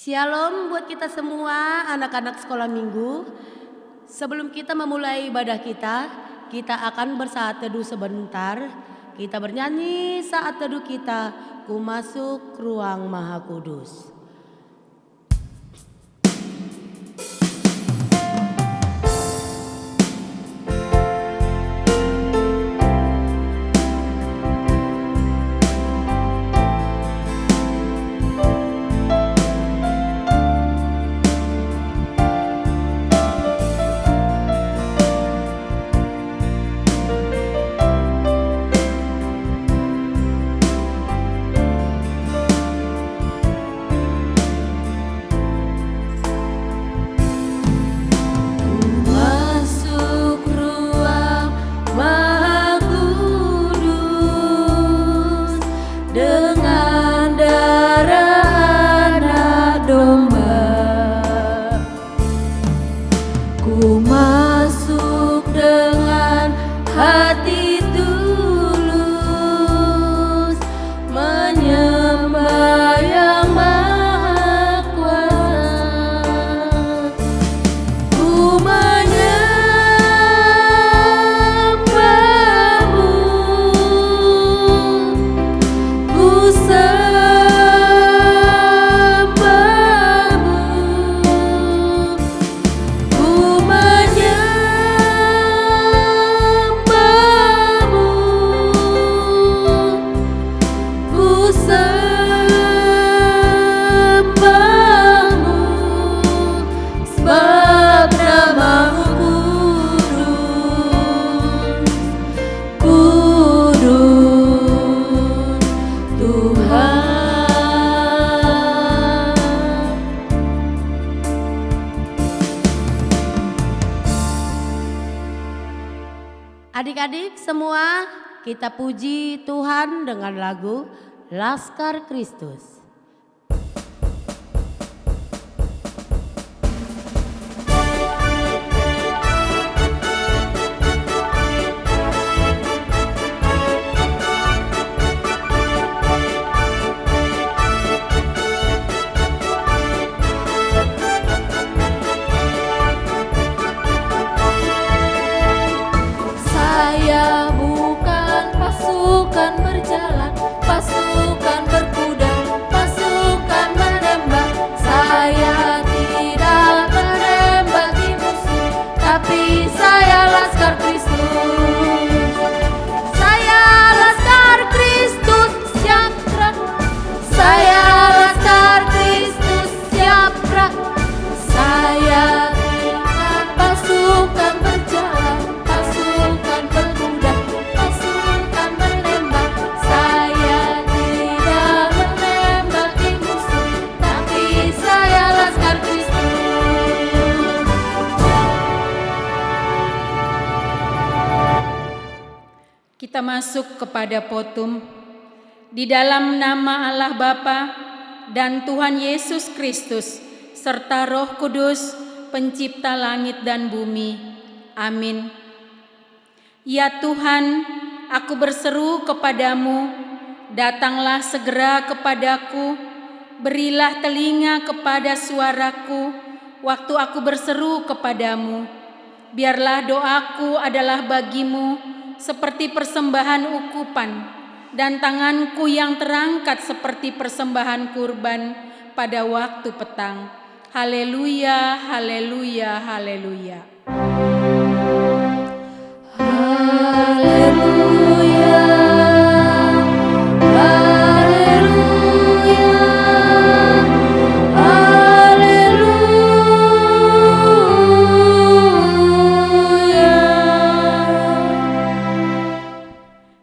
Shalom buat kita semua anak-anak sekolah minggu. Sebelum kita memulai ibadah kita akan bersaat teduh sebentar. Kita bernyanyi saat teduh kita, Ku masuk ruang Maha Kudus. Adik-adik semua, kita puji Tuhan dengan lagu Laskar Kristus. Pasukan berkuda, pasukan menembak. Saya tidak menembaki musuh, tapi saya Laskar Kristus. Saya Laskar Kristus siap gerak. Saya Laskar Kristus siap gerak. Saya tidak pasukan berjalan, pasukan berkuda, pasukan menembak. Saya tidak menembaki musuh, tapi saya Laskar Kristus. Kita masuk kepada potum. Di dalam nama Allah Bapa dan Tuhan Yesus Kristus serta Roh Kudus, pencipta langit dan bumi. Amin. Ya Tuhan, aku berseru kepadamu, datanglah segera kepadaku, berilah telinga kepada suaraku, waktu aku berseru kepadamu. Biarlah doaku adalah bagimu, seperti persembahan ukupan, dan tanganku yang terangkat seperti persembahan kurban pada waktu petang. Haleluya, haleluya, haleluya. Haleluya, haleluya, haleluya.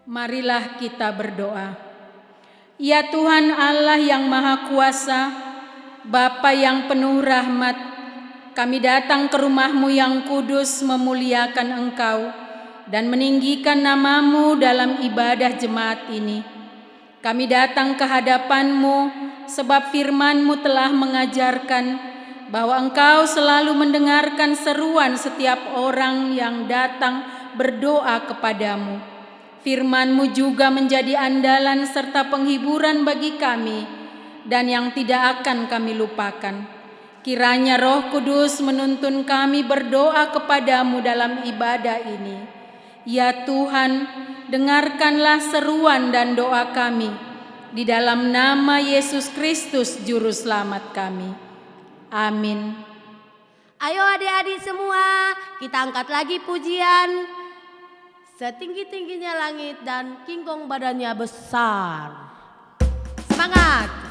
Marilah kita berdoa. Ya Tuhan Allah yang Maha Kuasa, Bapa yang penuh rahmat, kami datang ke rumah-Mu yang kudus memuliakan Engkau dan meninggikan nama-Mu dalam ibadah jemaat ini. Kami datang ke hadapan-Mu sebab firman-Mu telah mengajarkan bahwa Engkau selalu mendengarkan seruan setiap orang yang datang berdoa kepadamu. Firman-Mu juga menjadi andalan serta penghiburan bagi kami dan yang tidak akan kami lupakan. Kiranya Roh Kudus menuntun kami berdoa kepadamu dalam ibadah ini. Ya Tuhan, dengarkanlah seruan dan doa kami. Di dalam nama Yesus Kristus Juru Selamat kami. Amin. Ayo adik-adik semua, kita angkat lagi pujian. Setinggi-tingginya langit dan kingkong badannya besar. Semangat!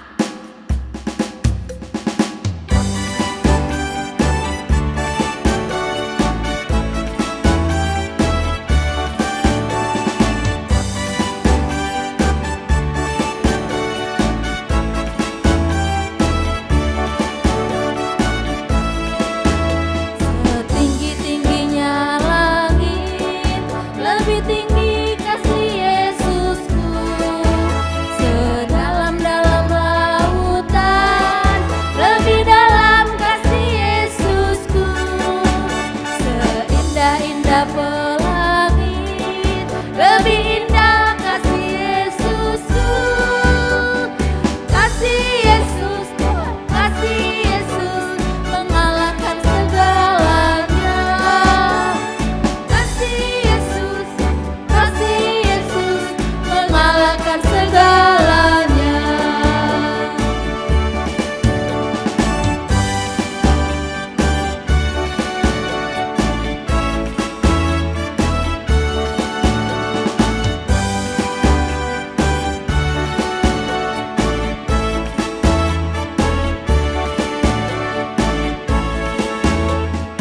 Setinggi-tingginya langit, lebih tinggi kasih Yesusku. Sedalam-dalam lautan, lebih dalam kasih Yesusku. Seindah-indah pelangi, lebih indah kasih Yesusku. Kasih Yesus, kasih Yesus mengalahkan segalanya. Kasih Yesus mengalahkan segalanya.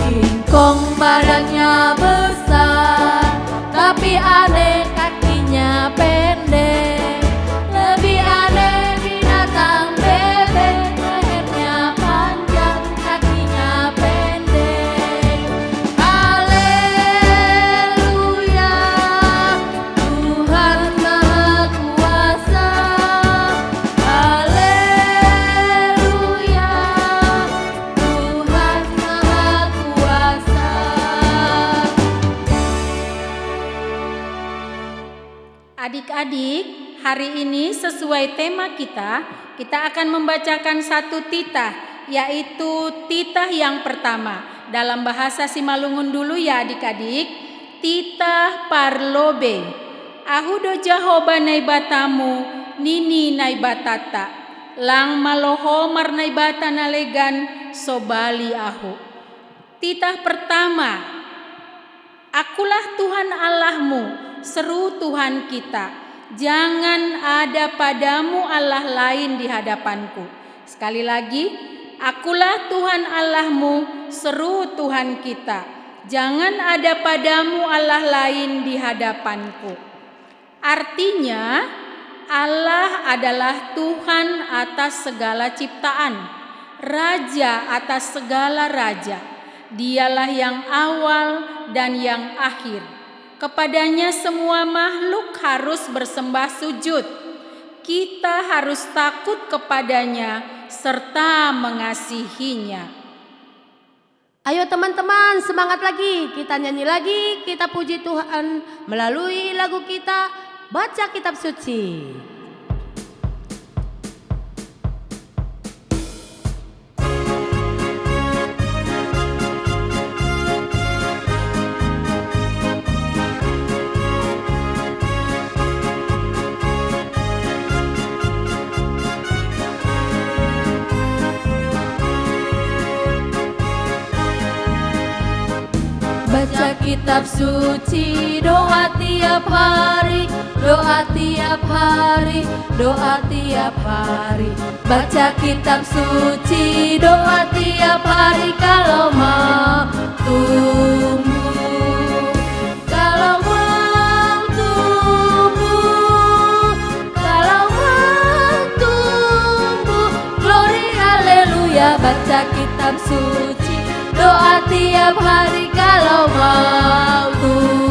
Kingkong badannya besar, tapi aneh kakinya pendek. Lebih aneh binatang bebek, lehernya panjang, kakinya pendek. Haleluya, Tuhan Maha Kuasa. Haleluya, Tuhan Maha Kuasa. Adik-adik, hari ini sesuai tema kita akan membacakan satu titah, yaitu titah yang pertama. Dalam bahasa Simalungun dulu ya adik-adik. Titah parlobe. Ahudo Jahoba naibatamu, nini naibatata. Lang maloho marnaibata nalegan, sobali ahu. Titah pertama. Akulah Tuhan Allahmu, seru Tuhan kita. Jangan ada padamu Allah lain di hadapanku. Sekali lagi, akulah Tuhan Allahmu, seru Tuhan kita. Jangan ada padamu Allah lain di hadapanku. Artinya, Allah adalah Tuhan atas segala ciptaan, Raja atas segala raja. Dialah yang awal dan yang akhir. Kepadanya semua makhluk harus bersembah sujud. Kita harus takut kepadanya serta mengasihinya. Ayo teman-teman, semangat lagi. Kita nyanyi lagi, kita puji Tuhan melalui lagu kita baca kitab suci. Baca kitab suci, doa tiap hari, doa tiap hari, doa tiap hari. Baca kitab suci, doa tiap hari kalau mau tumbuh, kalau mau tumbuh, kalau mau tumbuh. Glory haleluya, baca kitab suci, doa tiap hari kalau mau tumbuh.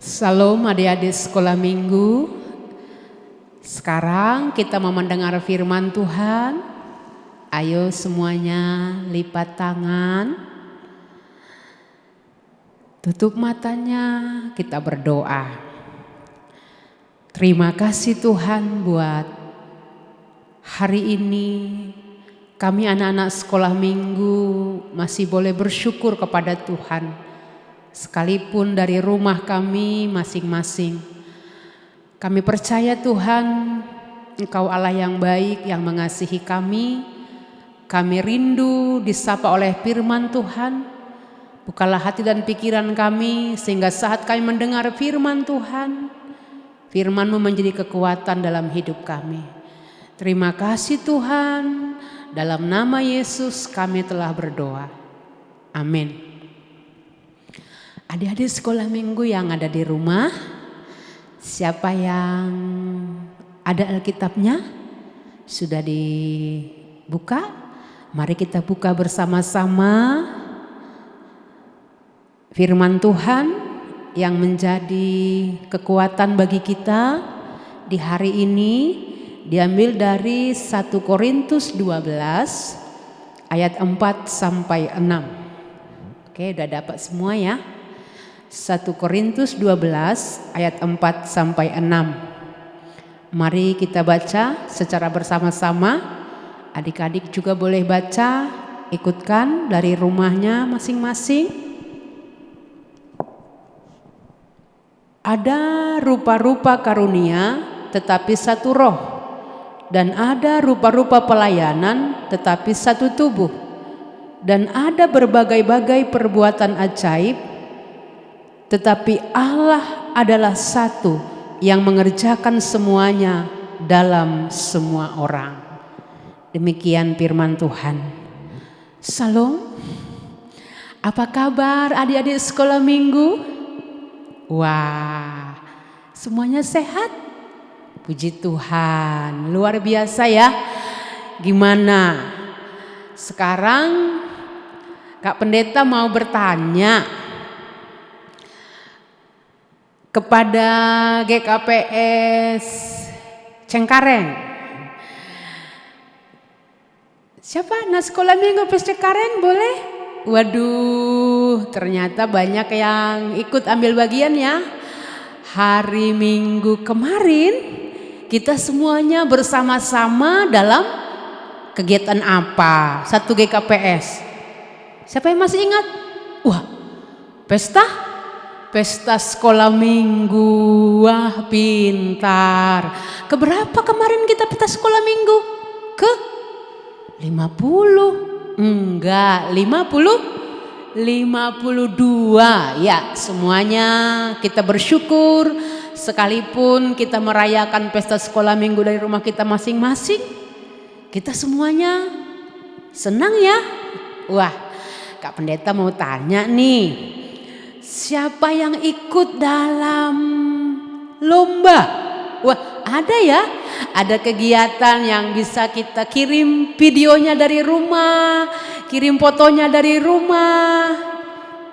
Salam adik-adik sekolah minggu. Sekarang kita mau mendengar firman Tuhan. Ayo semuanya lipat tangan. Tutup matanya, kita berdoa. Terima kasih Tuhan buat hari ini. Kami anak-anak sekolah minggu masih boleh bersyukur kepada Tuhan. Sekalipun dari rumah kami masing-masing. Kami percaya Tuhan, Engkau Allah yang baik yang mengasihi kami. Kami rindu disapa oleh firman Tuhan. Bukalah hati dan pikiran kami sehingga saat kami mendengar firman Tuhan, firman-Mu menjadi kekuatan dalam hidup kami. Terima kasih Tuhan, dalam nama Yesus kami telah berdoa. Amin. Adik-adik sekolah minggu yang ada di rumah, siapa yang ada Alkitabnya? Sudah dibuka? Mari kita buka bersama-sama. Firman Tuhan yang menjadi kekuatan bagi kita di hari ini diambil dari 1 Korintus 12 ayat 4 sampai 6. Oke, udah dapat semua ya. 1 Korintus 12 ayat 4 sampai 6. Mari kita baca secara bersama-sama. Adik-adik juga boleh baca, ikutkan dari rumahnya masing-masing. Ada rupa-rupa karunia tetapi satu roh, dan ada rupa-rupa pelayanan tetapi satu tubuh, dan ada berbagai-bagai perbuatan ajaib, tetapi Allah adalah satu yang mengerjakan semuanya dalam semua orang. Demikian firman Tuhan. Salam. Apa kabar adik-adik sekolah minggu? Wah, semuanya sehat? Puji Tuhan, luar biasa ya. Gimana? Sekarang Kak Pendeta mau bertanya kepada GKPS Cengkareng. Siapa anak sekolah minggu PS Cengkareng boleh? Waduh, ternyata banyak yang ikut ambil bagian ya. Hari Minggu kemarin kita semuanya bersama-sama dalam kegiatan apa? 1 GKPS. Siapa yang masih ingat? Wah, pesta sekolah minggu. Wah, pintar. Keberapa kemarin kita pesta sekolah minggu? Ke 50. Enggak, 52 ya. Semuanya kita bersyukur. Sekalipun kita merayakan pesta sekolah minggu dari rumah kita masing-masing, kita semuanya senang ya. Wah, Kak Pendeta mau tanya nih, siapa yang ikut dalam lomba? Wah, ada ya. Ada kegiatan yang bisa kita kirim videonya dari rumah, kirim fotonya dari rumah.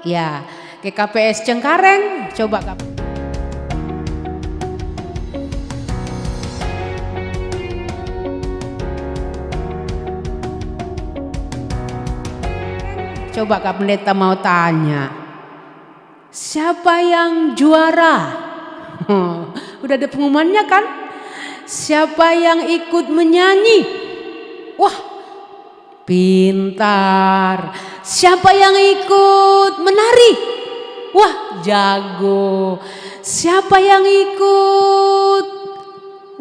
Ya, GKPS Cengkareng, coba Kak. Coba Kak Pendeta mau tanya, siapa yang juara? Udah ada pengumumannya kan? Siapa yang ikut menyanyi? Wah, pintar. Siapa yang ikut menari? Wah, jago. Siapa yang ikut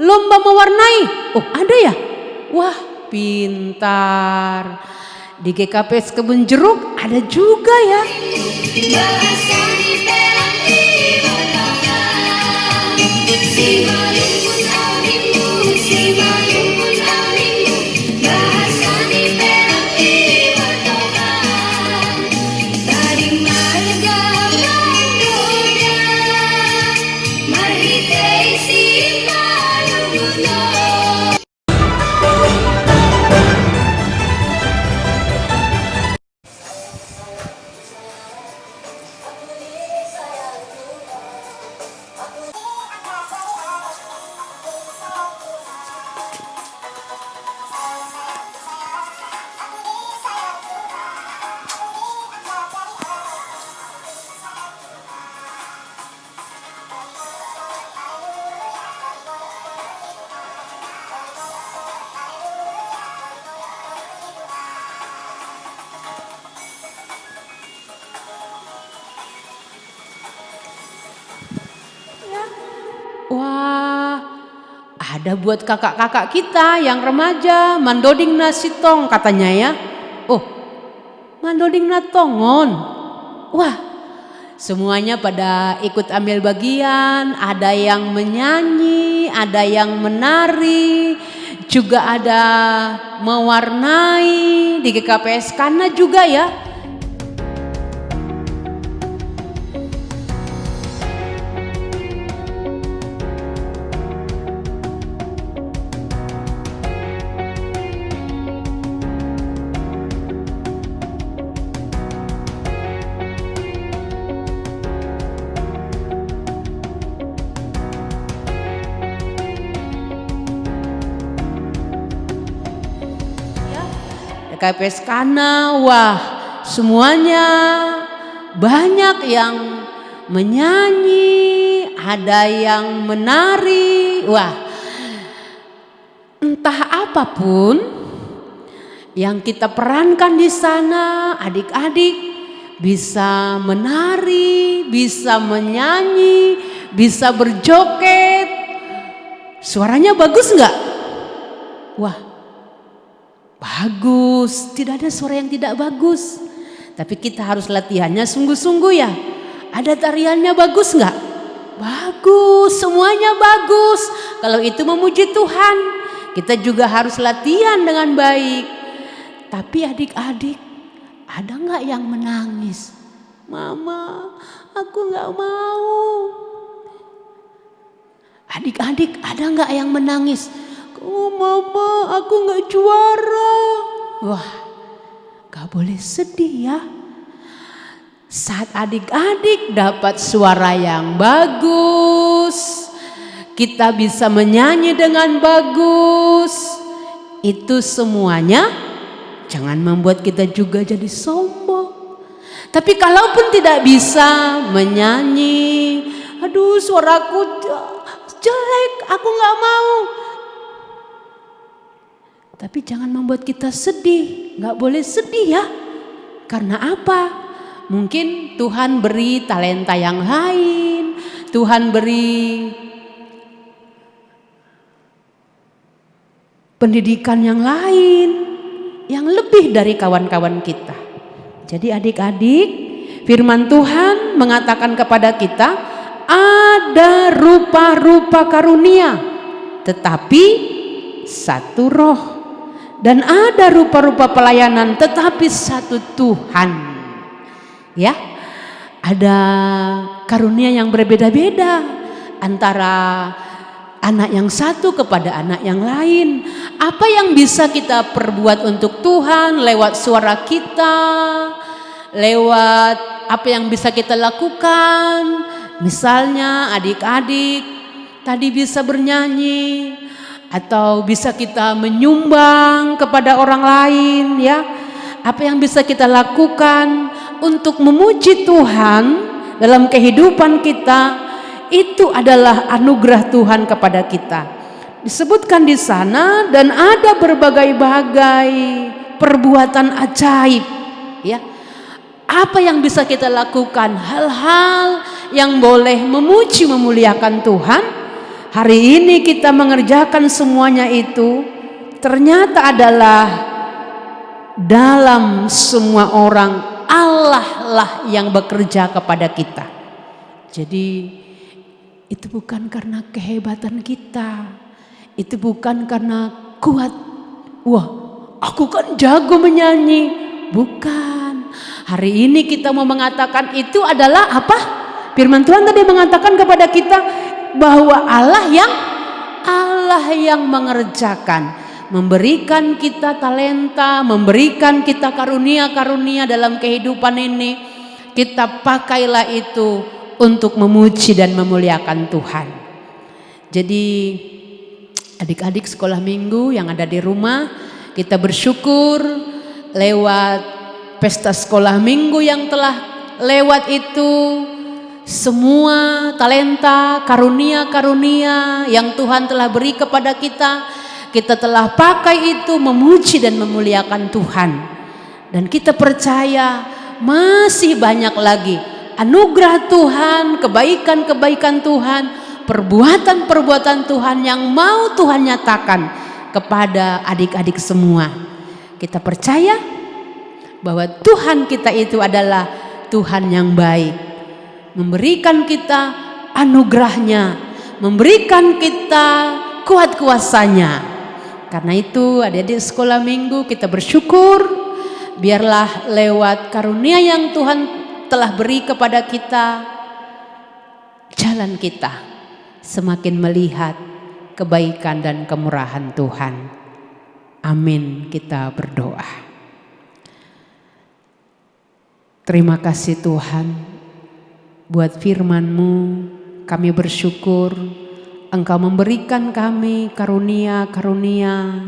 lomba mewarnai? Oh, ada ya? Wah, pintar. Di GKPS Kebun Jeruk ada juga ya. Ada buat kakak-kakak kita yang remaja, mandoding nasi tong katanya ya. Oh, mandoding na tongon. Wah, semuanya pada ikut ambil bagian, ada yang menyanyi, ada yang menari, juga ada mewarnai di GKPS Kana juga ya. KPS Kana, wah semuanya banyak yang menyanyi, ada yang menari, wah entah apapun yang kita perankan di sana, adik-adik bisa menari, bisa menyanyi, bisa berjoget, suaranya bagus nggak? Wah, bagus, tidak ada suara yang tidak bagus. Tapi kita harus latihannya sungguh-sungguh ya. Ada tariannya bagus nggak? Bagus, semuanya bagus. Kalau itu memuji Tuhan, kita juga harus latihan dengan baik. Tapi adik-adik, ada nggak yang menangis? Mama, aku nggak mau. Adik-adik, ada nggak yang menangis? Oh mama, aku gak juara. Wah, gak boleh sedih ya. Saat adik-adik dapat suara yang bagus, kita bisa menyanyi dengan bagus, itu semuanya jangan membuat kita juga jadi sombong. Tapi kalaupun tidak bisa menyanyi, aduh suaraku jelek, aku gak mau. Tapi jangan membuat kita sedih, gak boleh sedih ya. Karena apa? Mungkin Tuhan beri talenta yang lain, Tuhan beri pendidikan yang lain, yang lebih dari kawan-kawan kita. Jadi adik-adik, firman Tuhan mengatakan kepada kita, ada rupa-rupa karunia, tetapi satu roh. Dan ada rupa-rupa pelayanan, tetapi satu Tuhan. Ya, ada karunia yang berbeda-beda antara anak yang satu kepada anak yang lain. Apa yang bisa kita perbuat untuk Tuhan lewat suara kita, lewat apa yang bisa kita lakukan. Misalnya adik-adik tadi bisa bernyanyi, atau bisa kita menyumbang kepada orang lain ya. Apa yang bisa kita lakukan untuk memuji Tuhan dalam kehidupan kita, itu adalah anugerah Tuhan kepada kita. Disebutkan di sana, dan ada berbagai-bagai perbuatan ajaib ya. Apa yang bisa kita lakukan? Hal-hal yang boleh memuji memuliakan Tuhan. Hari ini kita mengerjakan semuanya itu, ternyata adalah dalam semua orang Allah lah yang bekerja kepada kita. Jadi itu bukan karena kehebatan kita, itu bukan karena kuat. Wah, aku kan jago menyanyi. Bukan. Hari ini kita mau mengatakan itu adalah apa? Firman Tuhan tadi mengatakan kepada kita bahwa Allah yang mengerjakan, memberikan kita talenta, memberikan kita karunia-karunia dalam kehidupan ini. Kita pakailah itu untuk memuji dan memuliakan Tuhan. Jadi adik-adik sekolah minggu yang ada di rumah, kita bersyukur lewat pesta sekolah minggu yang telah lewat itu. Semua talenta, karunia-karunia yang Tuhan telah beri kepada kita, kita telah pakai itu memuji dan memuliakan Tuhan. Dan kita percaya masih banyak lagi anugerah Tuhan, kebaikan-kebaikan Tuhan, perbuatan-perbuatan Tuhan yang mau Tuhan nyatakan kepada adik-adik semua. Kita percaya bahwa Tuhan kita itu adalah Tuhan yang baik, memberikan kita anugerahnya, memberikan kita kuat kuasanya. Karena itu adik-adik sekolah minggu kita bersyukur, biarlah lewat karunia yang Tuhan telah beri kepada kita, jalan kita semakin melihat kebaikan dan kemurahan Tuhan. Amin, kita berdoa. Terima kasih Tuhan buat firman-Mu. Kami bersyukur Engkau memberikan kami karunia-karunia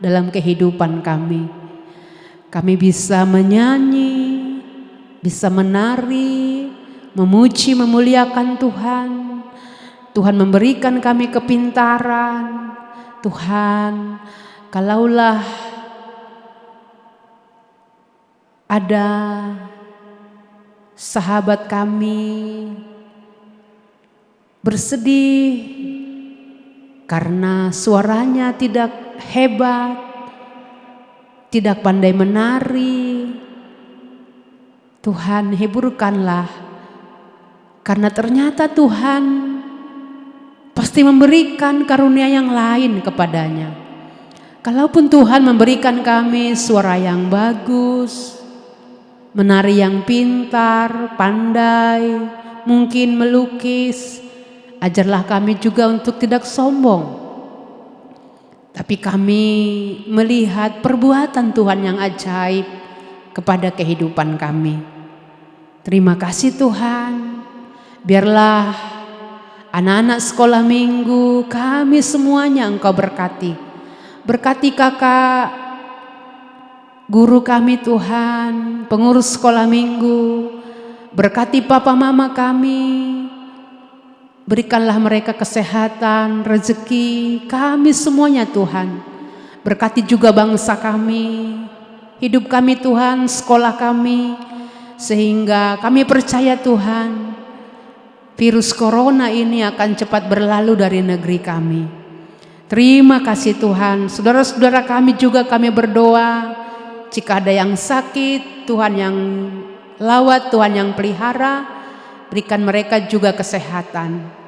dalam kehidupan kami. Kami bisa menyanyi, bisa menari, memuji, memuliakan Tuhan. Tuhan memberikan kami kepintaran. Tuhan, kalaulah ada sahabat kami bersedih karena suaranya tidak hebat, tidak pandai menari, Tuhan hiburkanlah, karena ternyata Tuhan pasti memberikan karunia yang lain kepadanya. Kalaupun Tuhan memberikan kami suara yang bagus, menari yang pintar, pandai, mungkin melukis, ajarlah kami juga untuk tidak sombong. Tapi kami melihat perbuatan Tuhan yang ajaib kepada kehidupan kami. Terima kasih Tuhan. Biarlah anak-anak sekolah minggu kami semuanya Engkau berkati. Berkati kakak, guru kami Tuhan, pengurus sekolah minggu. Berkati papa mama kami. Berikanlah mereka kesehatan, rezeki, kami semuanya Tuhan. Berkati juga bangsa kami, hidup kami Tuhan, sekolah kami. Sehingga kami percaya Tuhan, virus corona ini akan cepat berlalu dari negeri kami. Terima kasih Tuhan. Saudara-saudara kami juga kami berdoa, jika ada yang sakit, Tuhan yang lawat, Tuhan yang pelihara, berikan mereka juga kesehatan.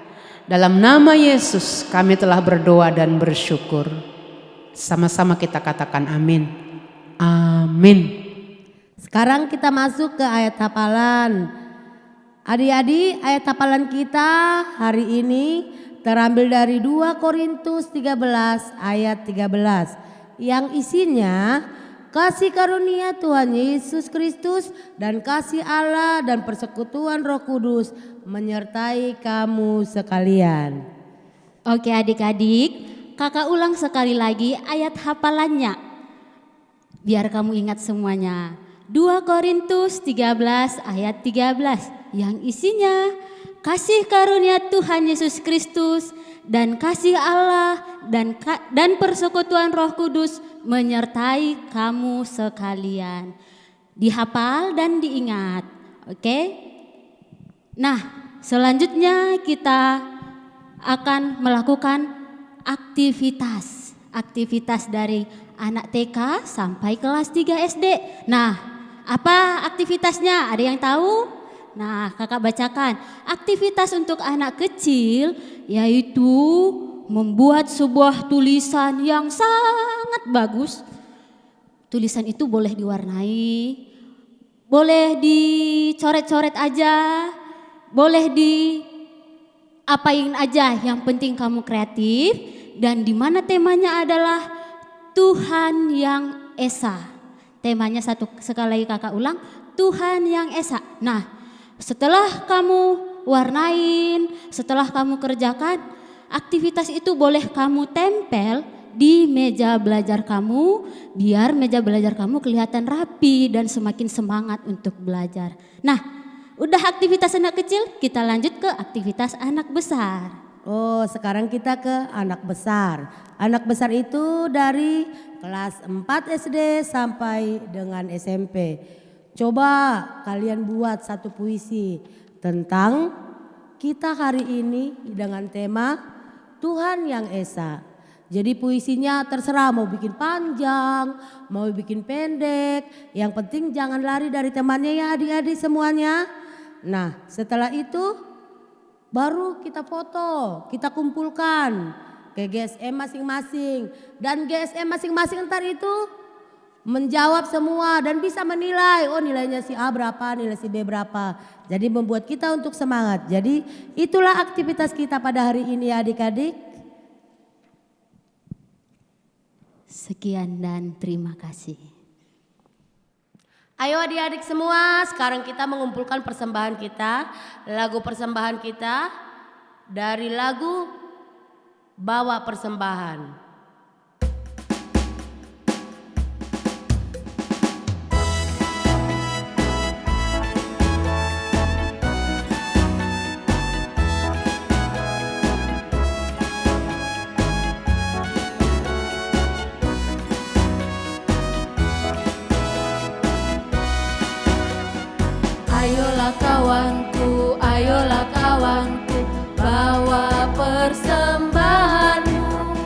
Dalam nama Yesus kami telah berdoa dan bersyukur. Sama-sama kita katakan amin. Amin. Sekarang kita masuk ke ayat hafalan. Adik-adik, ayat hafalan kita hari ini terambil dari 2 Korintus 13 ayat 13 yang isinya kasih karunia Tuhan Yesus Kristus dan kasih Allah dan persekutuan Roh Kudus menyertai kamu sekalian. Oke adik-adik, kakak ulang sekali lagi ayat hafalannya, biar kamu ingat semuanya. 2 Korintus 13 ayat 13 yang isinya kasih karunia Tuhan Yesus Kristus dan kasih Allah dan persekutuan Roh Kudus menyertai kamu sekalian. Dihafal dan diingat. Oke? Nah, selanjutnya kita akan melakukan aktivitas dari anak TK sampai kelas 3 SD. Nah, apa aktivitasnya? Ada yang tahu? Nah, kakak bacakan. Aktivitas untuk anak kecil yaitu membuat sebuah tulisan yang sangat bagus. Tulisan itu boleh diwarnai, boleh dicoret-coret aja, boleh diapain aja, yang penting kamu kreatif. Dan di mana temanya adalah Tuhan yang Esa. Temanya sekali lagi kakak ulang, Tuhan yang Esa. Nah, setelah kamu warnain, setelah kamu kerjakan, aktivitas itu boleh kamu tempel di meja belajar kamu, biar meja belajar kamu kelihatan rapi dan semakin semangat untuk belajar. Nah, udah aktivitas anak kecil, kita lanjut ke aktivitas anak besar. Oh, sekarang kita ke anak besar. Anak besar itu dari kelas 4 SD sampai dengan SMP. Coba kalian buat satu puisi tentang kita hari ini dengan tema Tuhan yang Esa. Jadi puisinya terserah mau bikin panjang, mau bikin pendek. Yang penting jangan lari dari temannya ya adik-adik semuanya. Nah setelah itu baru kita foto, kita kumpulkan ke GSM masing-masing. Dan GSM masing-masing ntar itu menjawab semua dan bisa menilai. Oh nilainya si A berapa, nilai si B berapa. Jadi membuat kita untuk semangat. Jadi itulah aktivitas kita pada hari ini ya adik-adik. Sekian dan terima kasih. Ayo adik-adik semua, sekarang kita mengumpulkan persembahan kita. Lagu persembahan kita dari lagu Bawa Persembahan. Ayolah kawanku, bawa persembahanmu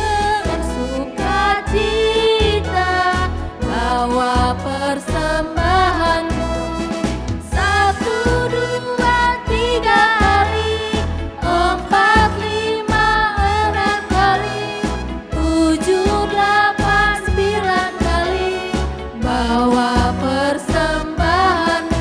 dengan sukacita, bawa persembahanmu. 1, 2, 3 kali, 4, 5, 6 kali, 7, 8, 9 kali, bawa persembahanmu.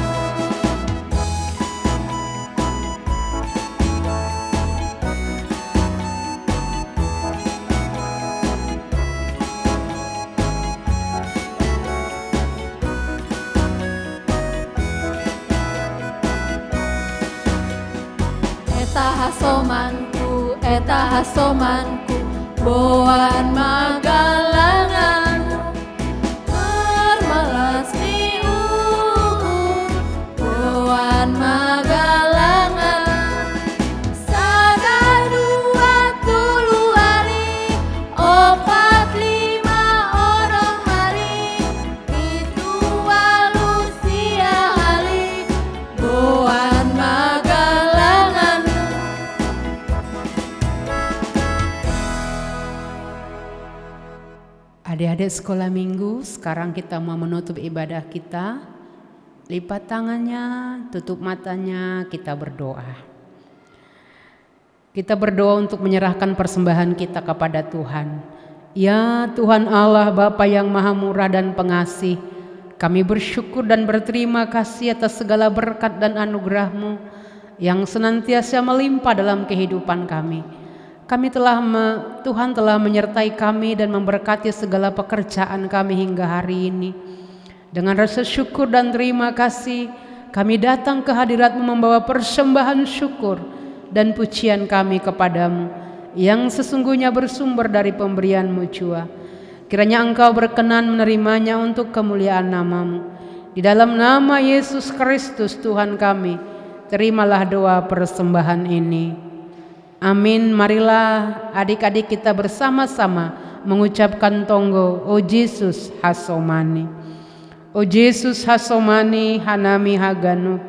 Eta hasomanku, boan magalanganmu, mermalas ni ukur, boan magalanganmu. 1, 2, 3 hari, 4, 5 orang hari, 7 Lucia hari, boan magalanganmu. Adik-adik sekolah minggu, sekarang kita mau menutup ibadah kita. Lipat tangannya, tutup matanya, kita berdoa. Kita berdoa untuk menyerahkan persembahan kita kepada Tuhan. Ya Tuhan Allah, Bapa yang Maha Murah dan Pengasih, kami bersyukur dan berterima kasih atas segala berkat dan anugerah-Mu yang senantiasa melimpah dalam kehidupan kami. Tuhan telah menyertai kami dan memberkati segala pekerjaan kami hingga hari ini. Dengan rasa syukur dan terima kasih, kami datang ke hadirat-Mu membawa persembahan syukur dan pujian kami kepadamu yang sesungguhnya bersumber dari pemberian-Mu jua. Kiranya Engkau berkenan menerimanya untuk kemuliaan nama-Mu. Di dalam nama Yesus Kristus Tuhan kami, terimalah doa persembahan ini. Amin. Marilah adik-adik kita bersama-sama mengucapkan tonggo O Yesus hasomani. O Yesus hasomani hanami haganup,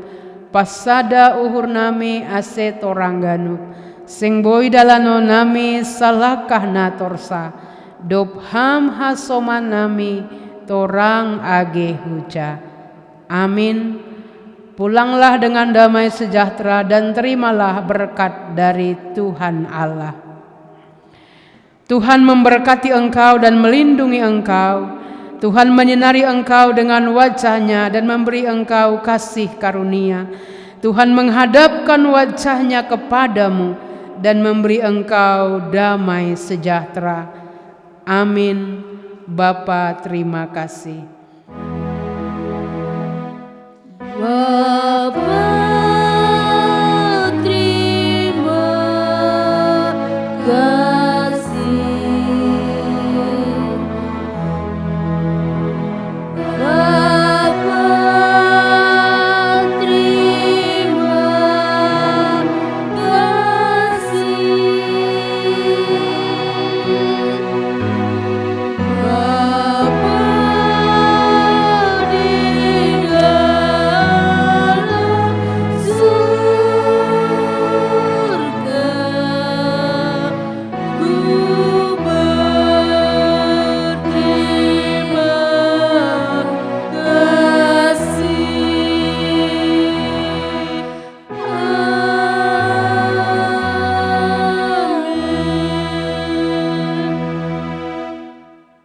pasada uhur nami ase torangganup, sing boy dalano nami salakah na torsa, dobham hasoman nami torang age huja. Amin. Pulanglah dengan damai sejahtera dan terimalah berkat dari Tuhan Allah. Tuhan memberkati engkau dan melindungi engkau. Tuhan menyinari engkau dengan wajah-Nya dan memberi engkau kasih karunia. Tuhan menghadapkan wajah-Nya kepadamu dan memberi engkau damai sejahtera. Amin. Bapa, terima kasih. Bapa